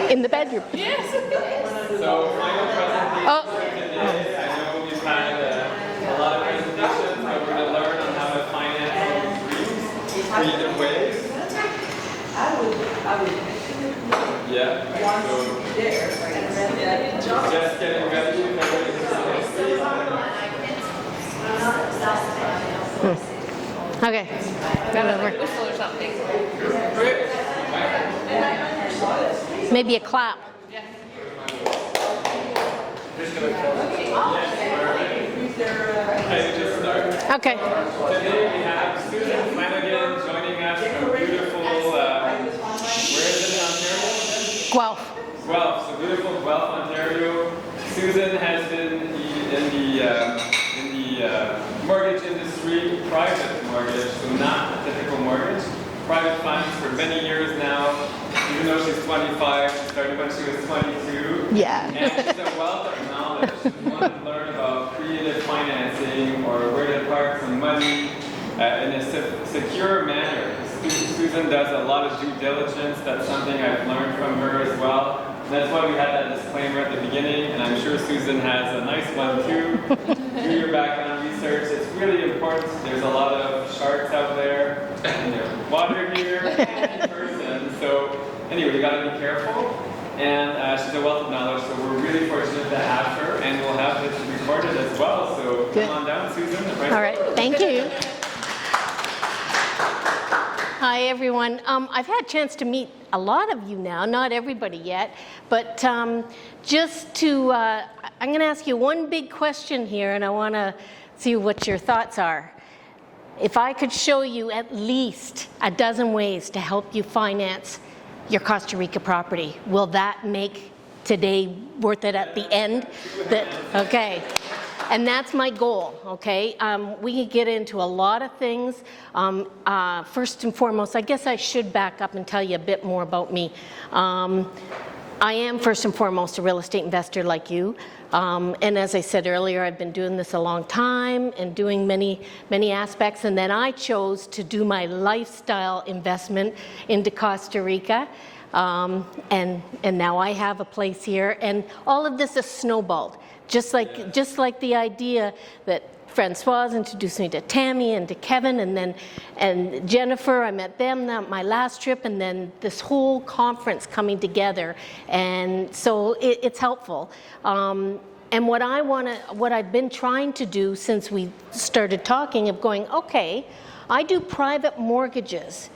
In the bedroom. Yes. So final presentation for today. I know we've had a lot of presentations, but we're going to learn on how to finance all these creative ways. Yeah. So just getting ready. Okay. That over. Whistle or something. Maybe a clap. Okay. Today we have Susan Flanagan joining us from beautiful, where is it in Ontario? Guelph. Guelph, so beautiful Guelph, Ontario. Susan has been in the mortgage industry, private mortgage, so not a typical mortgage, private funds for many years now. Even though she's 25, she started when she was 22. Yeah. And she's a wealth of knowledge. She wanted to learn about creative financing or where to park some money in a secure manner. Susan does a lot of due diligence. That's something I've learned from her as well. And that's why we had that disclaimer at the beginning, and I'm sure Susan has a nice one too. Do your background research. It's really important. There's a lot of sharks out there, and there's water here in person. So anyway, you got to be careful. And she's a wealth of knowledge, so we're really fortunate to have her, and we'll have this recorded as well. So Good. Come on down, Susan. All right. Thank you. Hi, everyone. I've had a chance to meet a lot of you now, not everybody yet, but just to, I'm going to ask you one big question here, and I want to see what your thoughts are. If I could show you at least a dozen ways to help you finance your Costa Rica property, will that make today worth it at the end? Okay. And that's my goal, okay? We can get into a lot of things. First and foremost, I guess I should back up and tell you a bit more about me. I am first and foremost a real estate investor like you. And as I said earlier, I've been doing this a long time and doing many aspects. And then I chose to do my lifestyle investment into Costa Rica. And now I have a place here. And all of this is snowballed. Just like the idea that Francoise introduced me to Tammy and to Kevin and Jennifer, I met them my last trip, and then this whole conference coming together, and so it's helpful. And what I've been trying to do since we started talking of going, okay, I do private mortgages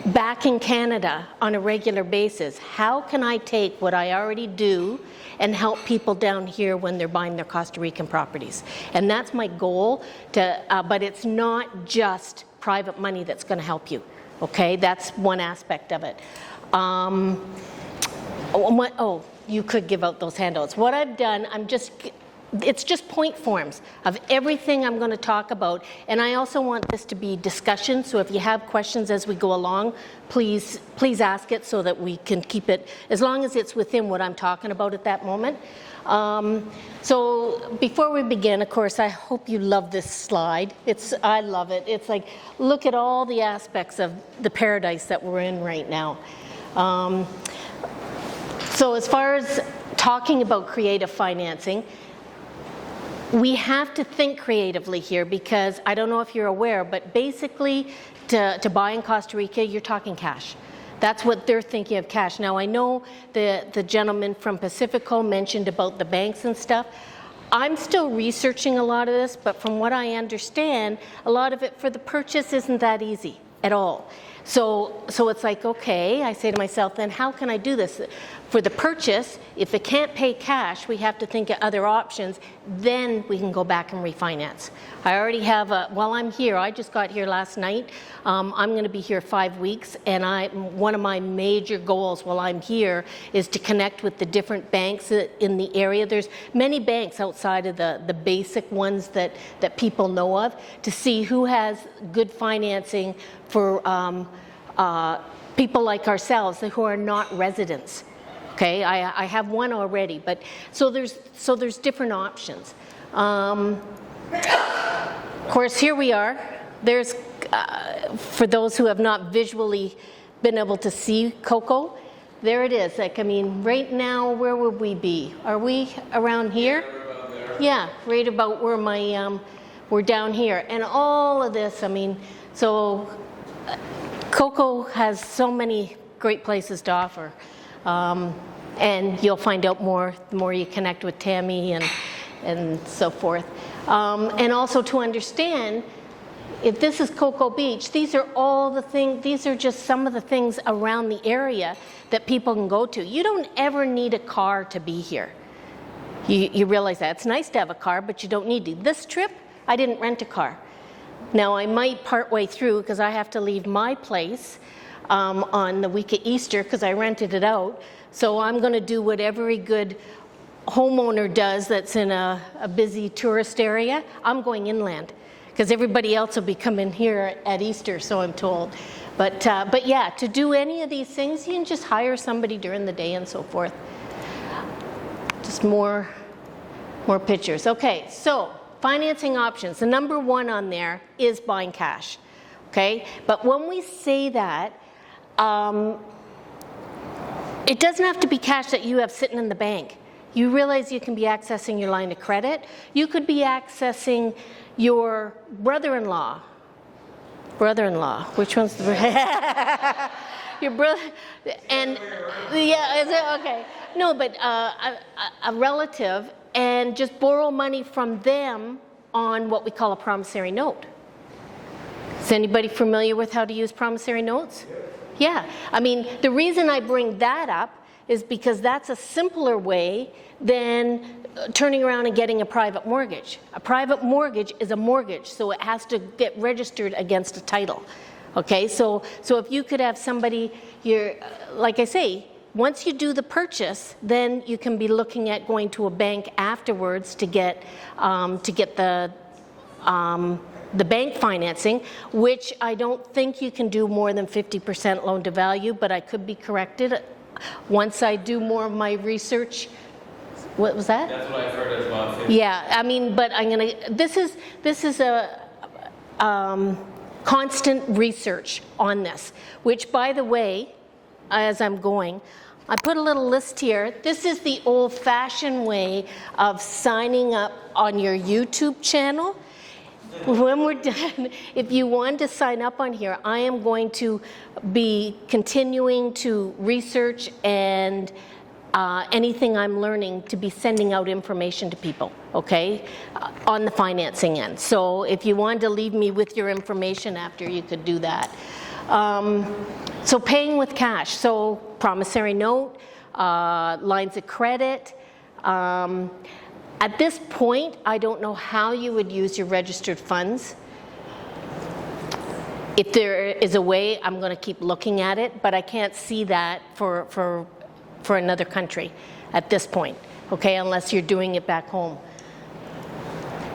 back in Canada on a regular basis. How can I take what I already do and help people down here when they're buying their Costa Rican properties? And that's my goal, but it's not just private money that's going to help you, okay? That's one aspect of it. You could give out those handouts. What I've done, it's just point forms of everything I'm going to talk about, and I also want this to be discussion, so if you have questions as we go along, please ask it so that we can keep it, as long as it's within what I'm talking about at that moment. So before we begin, of course, I hope you love this slide. I love it. It's like, look at all the aspects of the paradise that we're in right now. So as far as talking about creative financing, we have to think creatively here, because I don't know if you're aware, but basically to buy in Costa Rica, you're talking cash. That's what they're thinking of, cash. Now, I know the gentleman from Pacifico mentioned about the banks and stuff. I'm still researching a lot of this, but from what I understand, a lot of it for the purchase isn't that easy at all. So it's like, okay, I say to myself, then how can I do this? For the purchase, if it can't pay cash, we have to think of other options. Then we can go back and refinance. I already have while I'm here, I just got here last night. I'm going to be here 5 weeks, and one of my major goals while I'm here is to connect with the different banks in the area. There's many banks outside of the basic ones that people know of, to see who has good financing for people like ourselves who are not residents. Okay, I have one already, but so there's different options. Of course, here we are. There's for those who have not visually been able to see Coco, there it is. Like, I mean, right now, where would we be? Are we around here? Yeah, right about where my, we're down here. And all of this, I mean, so Coco has so many great places to offer. And you'll find out more the more you connect with Tammy and so forth. And also to understand, if this is Cocoa Beach, these are all the things, these are just some of the things around the area that people can go to. You don't ever need a car to be here. You realize that. It's nice to have a car, but you don't need to. This trip, I didn't rent a car. Now, I might part way through because I have to leave my place on the week of Easter because I rented it out. So I'm going to do what every good homeowner does that's in a busy tourist area. I'm going inland because everybody else will be coming here at Easter, so I'm told. But yeah, to do any of these things, you can just hire somebody during the day and so forth. Just more pictures. Okay, so financing options. The number one on there is buying cash. Okay, but when we say that, it doesn't have to be cash that you have sitting in the bank. You realize you can be accessing your line of credit. You could be accessing your brother-in-law. Brother-in-law. Which one's the your brother? And yeah, is it okay? No, but a relative, and just borrow money from them on what we call a promissory note. Is anybody familiar with how to use promissory notes? Yeah. I mean, the reason I bring that up is because that's a simpler way than turning around and getting a private mortgage. A private mortgage is a mortgage, so it has to get registered against a title. Okay, so if you could have somebody, like I say, once you do the purchase, then you can be looking at going to a bank afterwards to get the bank financing, which I don't think you can do more than 50% loan to value, but I could be corrected once I do more of my research. What was that? That's what I've heard as well. Yeah, I mean, but I'm gonna. This is a constant research on this. Which, by the way, as I'm going, I put a little list here. This is the old-fashioned way of signing up on your YouTube channel. When we're done, if you want to sign up on here, I am going to be continuing to research and anything I'm learning to be sending out information to people, okay, on the financing end. So if you wanted to leave me with your information after, you could do that. So paying with cash, so promissory note, lines of credit. At this point, I don't know how you would use your registered funds. If there is a way, I'm going to keep looking at it, but I can't see that for another country at this point, okay, unless you're doing it back home.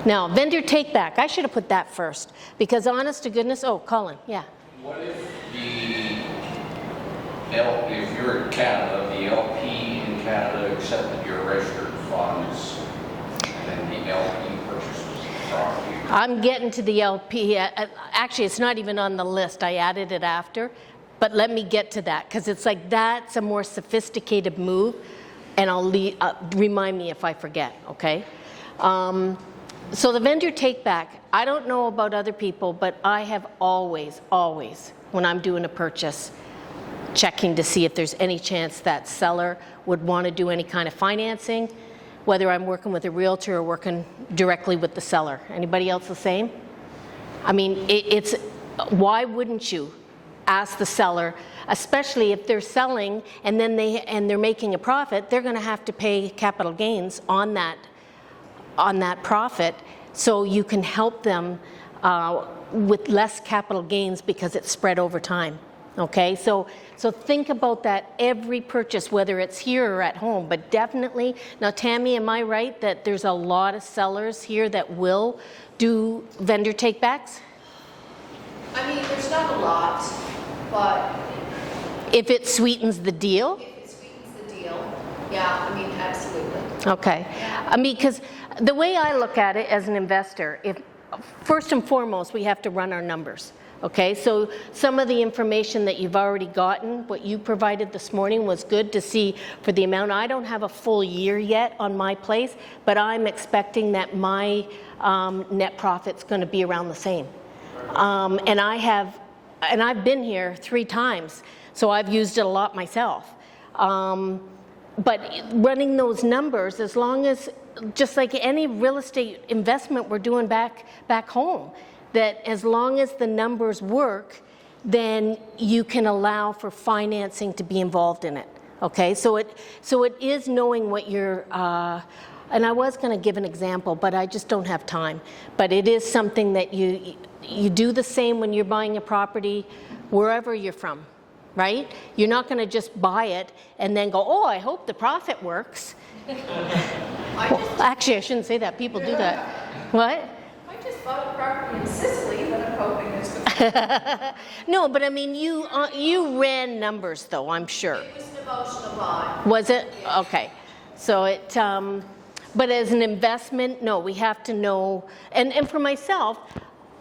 Now, vendor take-back, I should have put that first, because honest to goodness, oh, Colin, yeah. What if if you're in Canada, the LP in Canada accepted your registered funds, and the LP purchases the property? I'm getting to the LP. Actually, it's not even on the list. I added it after. But let me get to that, because it's like that's a more sophisticated move, and I'll remind me if I forget, okay? So the vendor take-back, I don't know about other people, but I have always, when I'm doing a purchase, checking to see if there's any chance that seller would want to do any kind of financing, whether I'm working with a realtor or working directly with the seller. Anybody else the same? I mean, it's why wouldn't you ask the seller, especially if they're selling and then they're making a profit, they're going to have to pay capital gains on that profit, so you can help them with less capital gains because it's spread over time. Okay, so think about that every purchase, whether it's here or at home, but definitely, now Tammy, am I right that there's a lot of sellers here that will do vendor take-backs? I mean, there's not a lot, but if it sweetens the deal? if it sweetens the deal, yeah, I mean, absolutely. Okay, I mean, because the way I look at it as an investor, if first and foremost, we have to run our numbers. Okay, so some of the information that you've already gotten, what you provided this morning was good to see for the amount. I don't have a full year yet on my place, but I'm expecting that my net profit's going to be around the same. And I've been here 3 times, so I've used it a lot myself. But running those numbers, as long as, just like any real estate investment we're doing back home, that as long as the numbers work, then you can allow for financing to be involved in it. Okay, so it is knowing what you're, and I was going to give an example, but I just don't have time. But it is something that you do the same when you're buying a property wherever you're from, right? You're not going to just buy it and then go, oh, I hope the profit works. Well, actually, I shouldn't say that. People do that. What? I just bought a property in Sicily that I'm hoping is going to... No, but I mean, you ran numbers, though, I'm sure. It was an emotional buy. Was it? Okay. So it, but as an investment, no, we have to know. And for myself,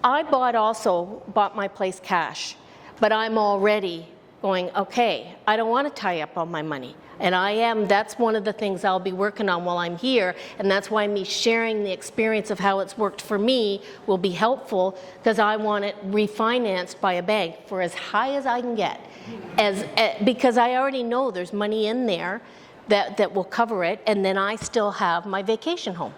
I bought my place cash, but I'm already going, okay, I don't want to tie up all my money. And that's one of the things I'll be working on while I'm here, and that's why me sharing the experience of how it's worked for me will be helpful, because I want it refinanced by a bank for as high as I can get, because I already know there's money in there that will cover it, and then I still have my vacation home.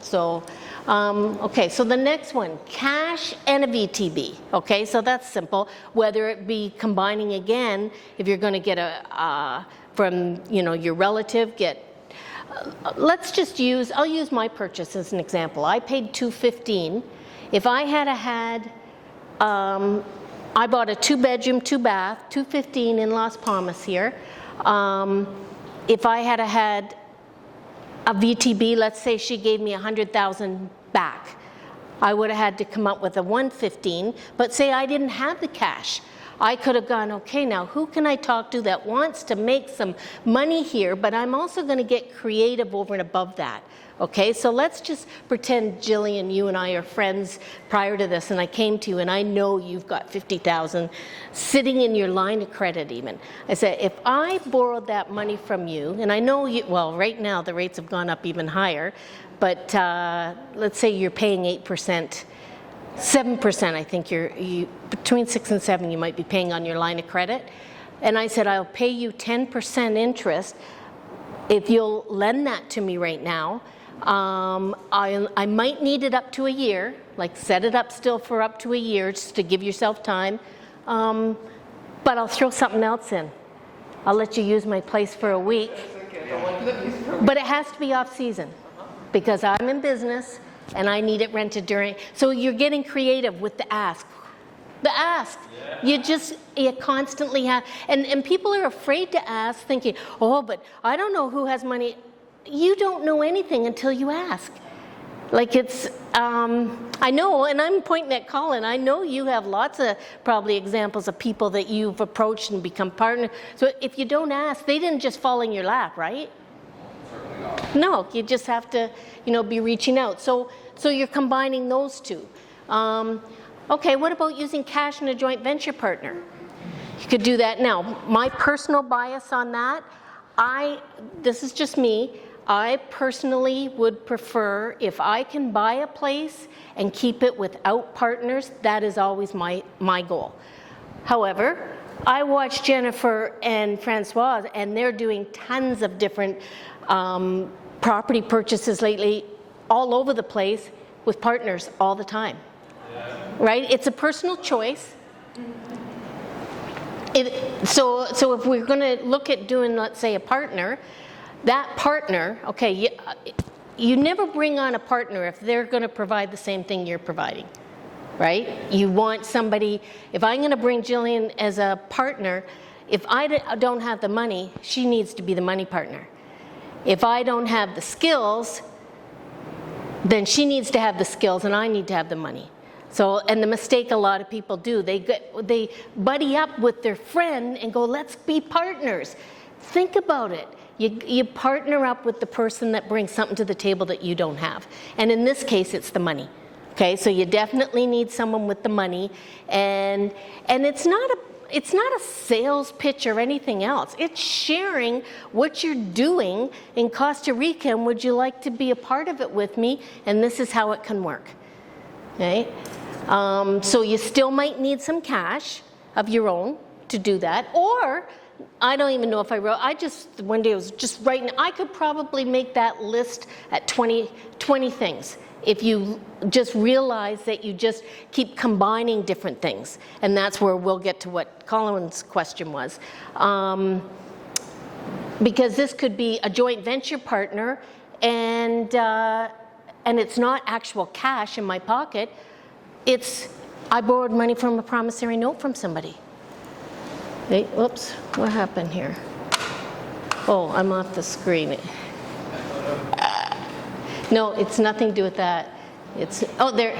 So, okay, so the next one, cash and a VTB. Okay, so that's simple. Whether it be combining again, if you're going to get from your relative, let's just I'll use my purchase as an example. I paid $215. If I had I bought a 2-bedroom, 2-bath, $215 in Las Palmas here. If I had a VTB, let's say she gave me $100,000 back, I would have had to come up with a $115. But say I didn't have the cash, I could have gone, okay, now who can I talk to that wants to make some money here, but I'm also going to get creative over and above that. Okay, so let's just pretend, Jillian, you and I are friends prior to this, and I came to you and I know you've got $50,000 sitting in your line of credit even. I said, if I borrowed that money from you, and I know you, well, right now the rates have gone up even higher, but let's say you're paying 8%, 7%, I think between 6 and 7 you might be paying on your line of credit. And I said, I'll pay you 10% interest if you'll lend that to me right now. I might need it up to a year, like set it up still for up to a year just to give yourself time. But I'll throw something else in. I'll let you use my place for a week. But it has to be off season because I'm in business and I need it rented during. So you're getting creative with the ask. The ask. You constantly have, and people are afraid to ask, thinking, oh, but I don't know who has money. You don't know anything until you ask. Like it's, I know, and I'm pointing at Colin, I know you have lots of probably examples of people that you've approached and become partners. So if you don't ask, they didn't just fall in your lap, right? Certainly not. No, you just have to, be reaching out. So you're combining those two. Okay, what about using cash in a joint venture partner? You could do that now. My personal bias on that, this is just me, I personally would prefer, if I can buy a place and keep it without partners, that is always my goal. However, I watch Jennifer and Francoise, and they're doing tons of different property purchases lately all over the place with partners all the time. Right? It's a personal choice. So if we're going to look at doing, let's say, a partner, that partner, okay, you never bring on a partner if they're going to provide the same thing you're providing, right? You want somebody, if I'm going to bring Jillian as a partner, if I don't have the money, she needs to be the money partner. If I don't have the skills, then she needs to have the skills and I need to have the money. So, and the mistake a lot of people do, they buddy up with their friend and go, let's be partners. Think about it. You partner up with the person that brings something to the table that you don't have. And in this case, it's the money. Okay, so you definitely need someone with the money, and it's not a sales pitch or anything else. It's sharing what you're doing in Costa Rica, and would you like to be a part of it with me? And this is how it can work. Okay, so you still might need some cash of your own to do that, or I don't even know if I wrote. One day I was just writing. I could probably make that list at 20 things. If you just realize that you just keep combining different things. And that's where we'll get to what Colin's question was. Because this could be a joint venture partner, and it's not actual cash in my pocket. It's, I borrowed money from a promissory note from somebody. Hey, oops, what happened here? Oh, I'm off the screen. No, it's nothing to do with that. It's, oh, there,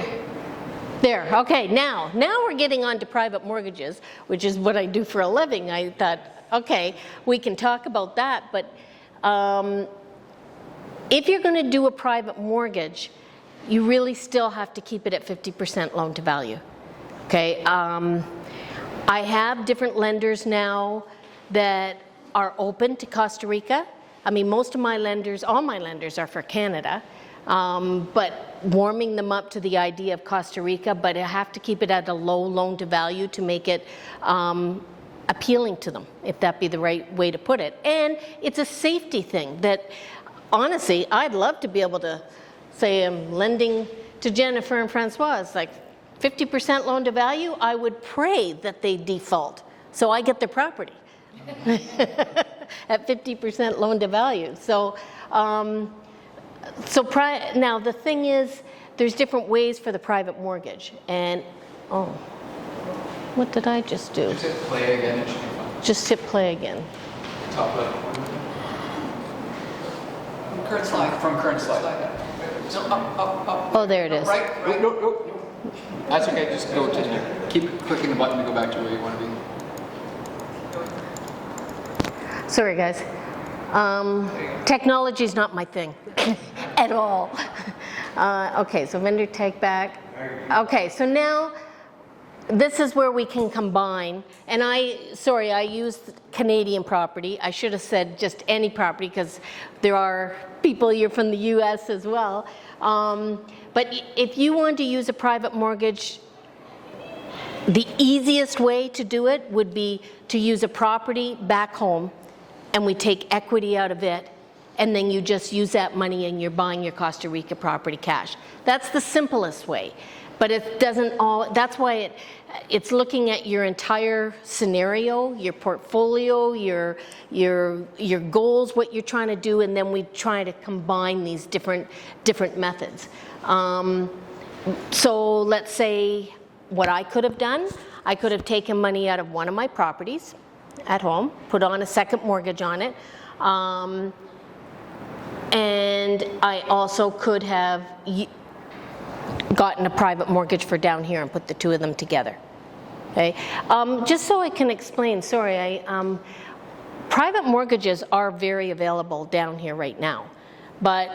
okay, now we're getting on to private mortgages, which is what I do for a living. I thought, okay, we can talk about that, but if you're going to do a private mortgage, you really still have to keep it at 50% loan to value, okay? I have different lenders now that are open to Costa Rica. I mean, most of my lenders, all my lenders are for Canada, but warming them up to the idea of Costa Rica, but I have to keep it at a low loan to value to make it appealing to them, if that be the right way to put it. And it's a safety thing that, honestly, I'd love to be able to say I'm lending to Jennifer and Francois, like 50% loan to value. I would pray that they default so I get their property at 50% loan to value. So, now the thing is, there's different ways for the private mortgage. And, oh, what did I just do? Just hit play again, it should be fine. Just hit play again. Top left corner. Current slide. From current slide. No, up. Oh, there it is. Right. No. That's okay, just go to there. Keep clicking the button to go back to where you want to be. Sorry, guys. Technology is not my thing at all. Okay, so vendor take back. Okay, so now this is where we can combine. And I used Canadian property. I should have said just any property because there are people here from the US as well. But if you want to use a private mortgage, the easiest way to do it would be to use a property back home, and we take equity out of it, and then you just use that money and you're buying your Costa Rica property cash. That's the simplest way. But it doesn't all, that's why it's looking at your entire scenario, your portfolio, your goals, what you're trying to do, and then we try to combine these different methods. So let's say what I could have done, I could have taken money out of one of my properties at home, put on a second mortgage on it, and I also could have gotten a private mortgage for down here and put the two of them together. Okay, just so I can explain, private mortgages are very available down here right now, but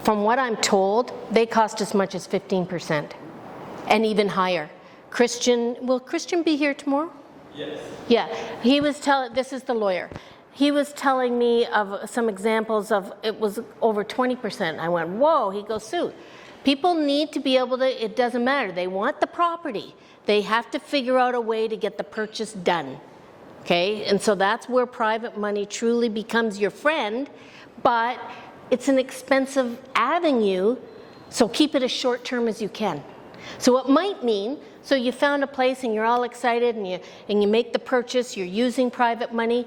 from what I'm told, they cost as much as 15% and even higher. Will Christian be here tomorrow? Yes. Yeah, he was this is the lawyer. He was telling me of some examples of, it was over 20%. I went, whoa, he goes, Sue, people need to be able to, it doesn't matter, they want the property. They have to figure out a way to get the purchase done, okay? And so that's where private money truly becomes your friend, but it's an expensive avenue, so keep it as short term as you can. So it might mean, so you found a place and you're all excited and you make the purchase, you're using private money,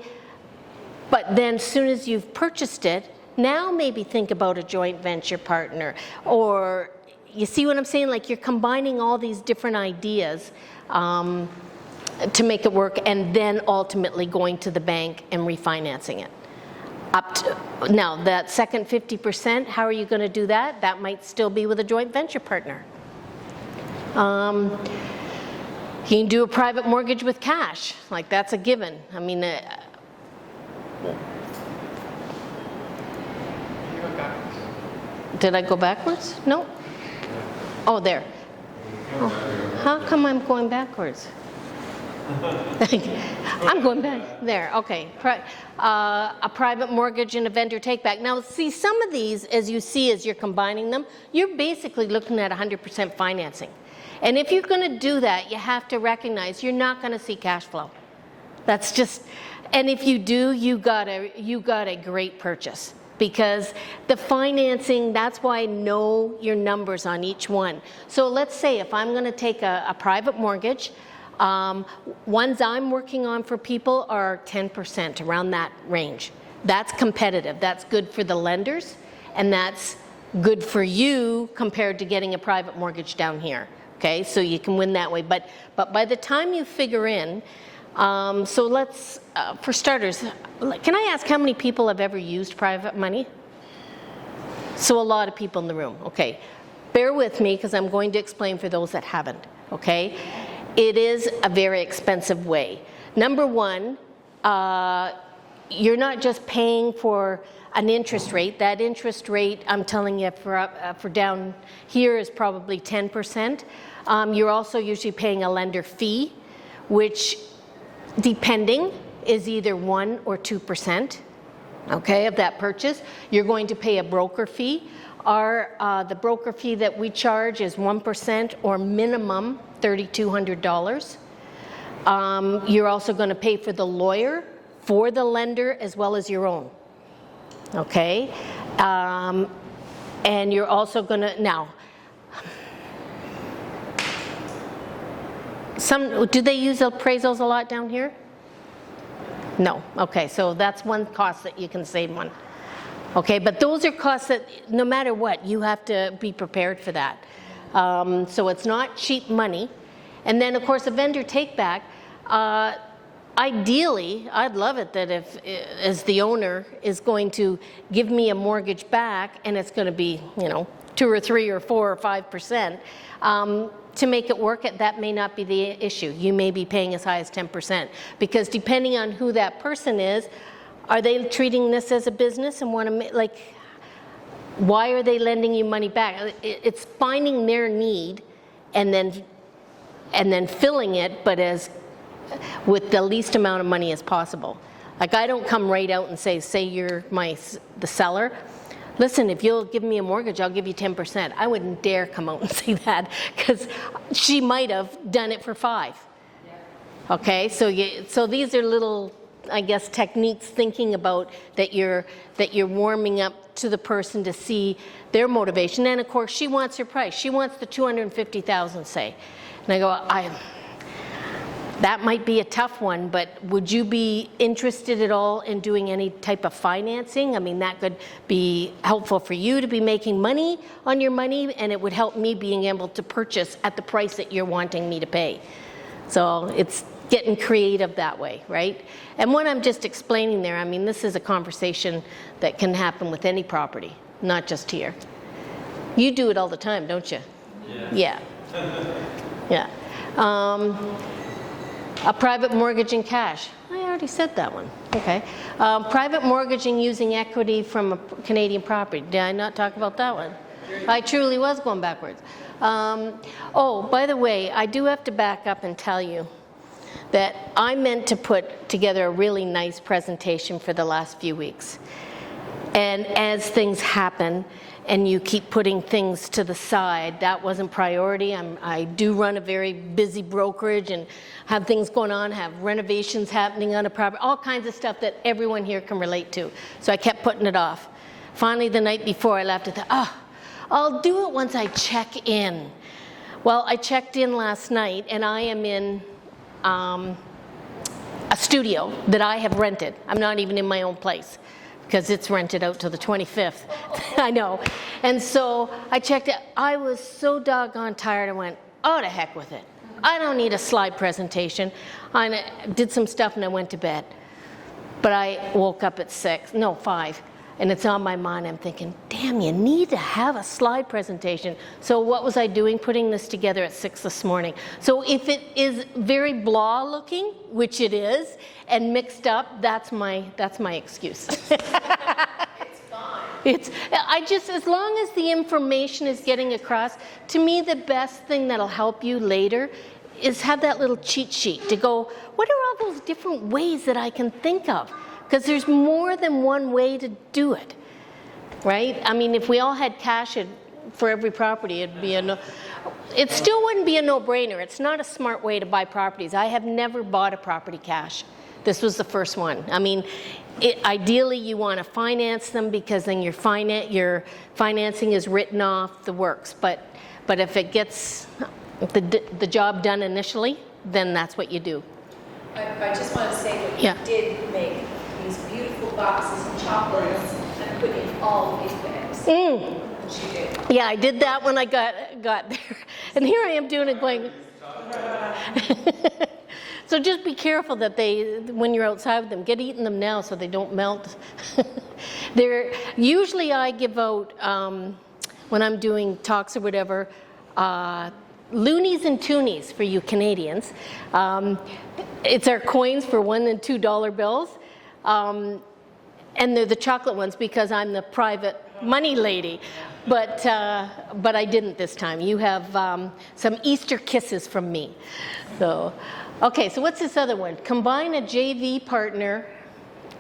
but then as soon as you've purchased it, now maybe think about a joint venture partner, or you see what I'm saying? Like you're combining all these different ideas to make it work, and then ultimately going to the bank and refinancing it. Now that second 50%, how are you going to do that? That might still be with a joint venture partner. You can do a private mortgage with cash, like that's a given. I mean, did I go backwards? No. Oh, there. How come I'm going backwards? I'm going back there. Okay. A private mortgage and a vendor take back. Now, see, some of these, as you see, as you're combining them, you're basically looking at 100% financing. And if you're going to do that, you have to recognize you're not going to see cash flow. That's just, and if you do, you got a great purchase. Because the financing, that's why I know your numbers on each one. So let's say if I'm going to take a private mortgage, ones I'm working on for people are 10%, around that range. That's competitive. That's good for the lenders, and that's good for you compared to getting a private mortgage down here. Okay, so you can win that way. But by the time you figure in, so let's, for starters, can I ask how many people have ever used private money? So a lot of people in the room, okay. Bear with me because I'm going to explain for those that haven't, okay. It is a very expensive way. Number one, you're not just paying for an interest rate. That interest rate, I'm telling you, for down here is probably 10%. You're also usually paying a lender fee, which, depending, is either 1 or 2%, okay, of that purchase. You're going to pay a broker fee. The broker fee that we charge is 1% or minimum $3,200. You're also going to pay for the lawyer, for the lender, as well as your own, okay? And you're also going to, now, do they use appraisals a lot down here? No. Okay, so that's one cost that you can save on. Okay, but those are costs that no matter what, you have to be prepared for that. So it's not cheap money. And then, of course, a vendor take back. Ideally, I'd love it that if, as the owner, is going to give me a mortgage back, and it's going to be, 2 or 3 or 4 or 5%. To make it work, that may not be the issue. You may be paying as high as 10%, because depending on who that person is, are they treating this as a business and want to why are they lending you money back? It's finding their need and then filling it, but with the least amount of money as possible. Like, I don't come right out and say you're the seller. Listen, if you'll give me a mortgage, I'll give you 10%. I wouldn't dare come out and say that, because she might have done it for 5. Yeah. Okay, so these are little, I guess, techniques thinking about that you're warming up to the person to see their motivation. And of course, she wants her price. She wants the $250,000, say. And I go, that might be a tough one, but would you be interested at all in doing any type of financing? I mean, that could be helpful for you to be making money on your money, and it would help me being able to purchase at the price that you're wanting me to pay. So it's getting creative that way, right? And what I'm just explaining there, I mean, this is a conversation that can happen with any property, not just here. You do it all the time, don't you? Yeah. Yeah. A private mortgage in cash. I already said that one. Okay. Private mortgaging using equity from a Canadian property. Did I not talk about that one? I truly was going backwards. Oh, by the way, I do have to back up and tell you that I meant to put together a really nice presentation for the last few weeks. And as things happen and you keep putting things to the side, that wasn't priority. I do run a very busy brokerage and have things going on, have renovations happening on a property, all kinds of stuff that everyone here can relate to. So I kept putting it off. Finally, the night before I left, I thought, I'll do it once I check in. Well, I checked in last night, and I am in a studio that I have rented. I'm not even in my own place, because it's rented out till the 25th. I know. And so I checked it. I was so doggone tired, I went, oh, to heck with it. I don't need a slide presentation. I did some stuff and I went to bed. But I woke up at 5, and it's on my mind. I'm thinking, damn, you need to have a slide presentation. So what was I doing? Putting this together at 6 this morning. So if it is very blah looking, which it is, and mixed up, that's my excuse. It's fine. as long as the information is getting across, to me the best thing that'll help you later is have that little cheat sheet to go, what are all those different ways that I can think of? Because there's more than one way to do it, right? I mean, if we all had cash for every property, it still wouldn't be a no-brainer. It's not a smart way to buy properties. I have never bought a property cash. This was the first one. I mean, ideally you want to finance them because then your financing is written off the works. But if it gets the job done initially, then that's what you do. I just want to say that Yeah. you did make these beautiful boxes of chocolates and put in all these bags. She did. Yeah, I did that when I got there. And here I am doing it going... So just be careful that when you're outside with them, get eating them now so they don't melt. Usually I give out, when I'm doing talks or whatever, loonies and toonies for you Canadians. It's our coins for $1 and $2 bills. And they're the chocolate ones because I'm the private money lady. But I didn't this time. You have some Easter kisses from me. So, okay, so what's this other one? Combine a JV partner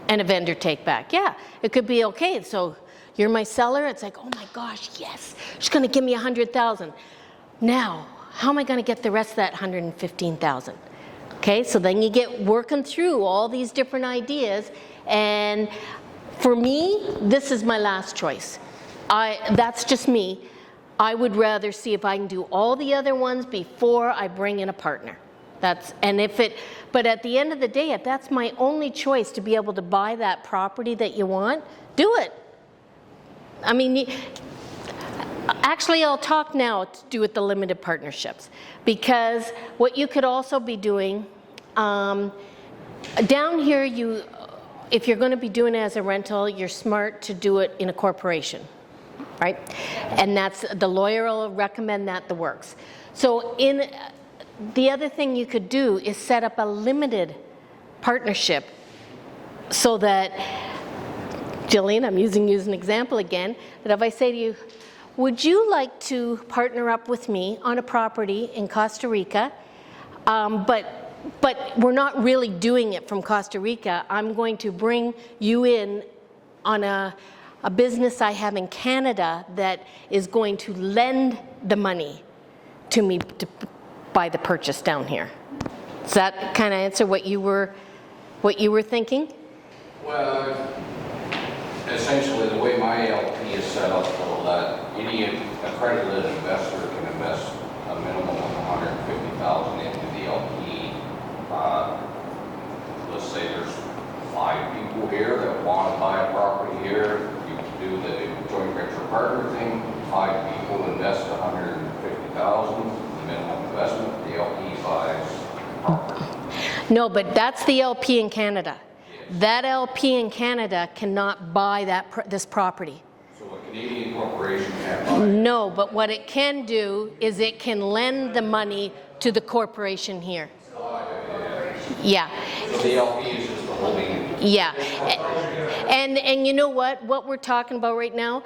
and a vendor take back. Yeah, it could be okay. So you're my seller. It's like, oh my gosh, yes. She's going to give me $100,000. Now, how am I going to get the rest of that $115,000? Okay, so then you get working through all these different ideas. And for me, this is my last choice. That's just me. I would rather see if I can do all the other ones before I bring in a partner. But at the end of the day, if that's my only choice to be able to buy that property that you want, do it. I mean, actually, I'll talk now to do with the limited partnerships, because what you could also be doing, down here, if you're going to be doing it as a rental, you're smart to do it in a corporation, right? And the lawyer will recommend that the works. So the other thing you could do is set up a limited partnership so that, Jillian, I'm using you as an example again, that if I say to you, would you like to partner up with me on a property in Costa Rica, but we're not really doing it from Costa Rica. I'm going to bring you in on a business I have in Canada that is going to lend the money to me to buy the purchase down here. Does that kind of answer what you were thinking? Well, essentially the way my LP is set up, so that any accredited investor can invest a minimum of $150,000 into the LP. Let's say there's 5 people here that want to buy a property here. You can do the joint venture partner thing. 5 people invest $150,000, the minimum investment. The LP buys property. No, but that's the LP in Canada. Yes. That LP in Canada cannot buy this property. So a Canadian corporation can't buy it? No, but what it can do is it can lend the money to the corporation here. Yeah. So the LP is just the holding. Yeah. And you know what we're talking about right now?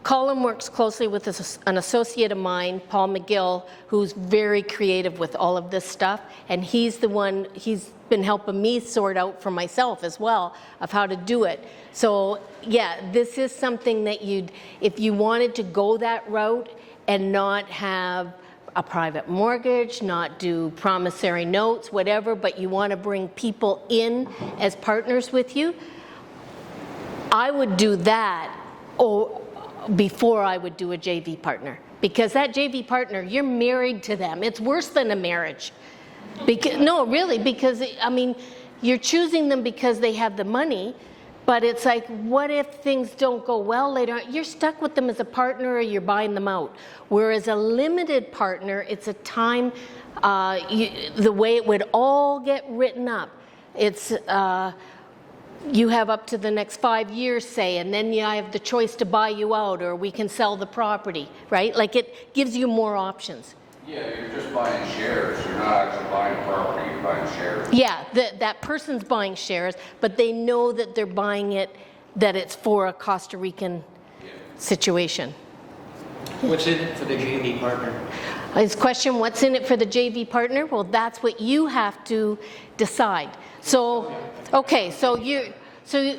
Colin works closely with an associate of mine, Paul McGill, who's very creative with all of this stuff, and he's been helping me sort out for myself as well of how to do it. So yeah, this is something that if you wanted to go that route and not have a private mortgage, not do promissory notes, whatever, but you want to bring people in as partners with you, I would do that before I would do a JV partner. Because that JV partner, you're married to them. It's worse than a marriage. No, really, because, I mean, you're choosing them because they have the money, but it's like, what if things don't go well later on? You're stuck with them as a partner or you're buying them out. Whereas a limited partner, it's a time, the way it would all get written up, it's, you have up to the next 5 years, say, and then I have the choice to buy you out or we can sell the property, right? Like it gives you more options. Yeah, you're just buying shares. You're not actually buying property, you're buying shares. Yeah, that person's buying shares, but they know that they're buying it, that it's for a Costa Rican. Yeah. situation. What's in it for the JV partner? His question, what's in it for the JV partner? Well, that's what you have to decide. So, okay, so